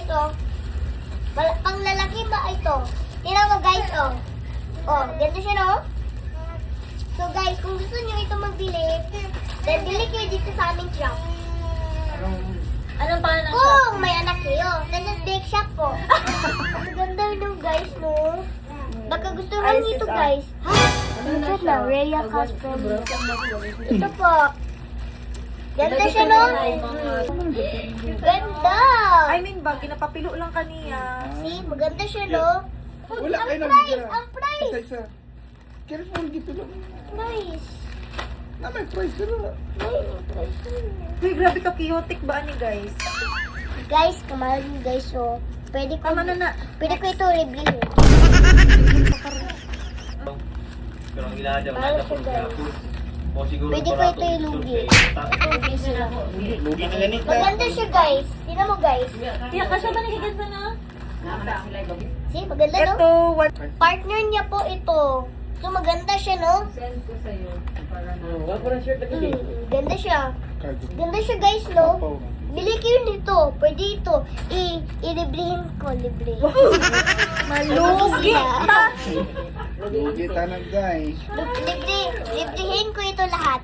oh. Pang lalaki ba ito? Tingnan mo guys, oh. Oh, ganito siya, no? So guys, kung gusto niyo ito magbili, then bili kayo dito sa aming shop. Anong pangalan ng shop? Kung may anak kayo, nasa bake shop po. Ang ganda nung guys, no? Baka gusto mo nito guys. Ha? Ito na, Rhea Custom. Ito po. Ganda siya, no? Ganda! I mean, bag, napapilo lang kaniya. See, maganda siya, no? Wala Ang kayo nang price! bigyan. Ang price! Isa-isa. Careful, gitu lang. Price! Na may price na. Price. Uy, grabe ka chaotic ba ni guys? Guys, kamahal yun guys, so pwede ko, Tama na. pwede ko ito i-bili. Pero ang ginagawa Para na siya, po guys. o siguro Pwede ko para ito ilugi. Ilugi sila. Lugi na ganito. Maganda siya guys. Tingnan mo guys. Kaya kasya ba nagiganda na? See, maganda no? Ito, what? Partner niya po ito. So maganda siya no? Ganda siya. Ganda siya guys no? Bili kayo nito. Pwede ito. I-librihin ko. Libre. Malugi ta! Lugi tanan guys. Librihin ko ito lahat.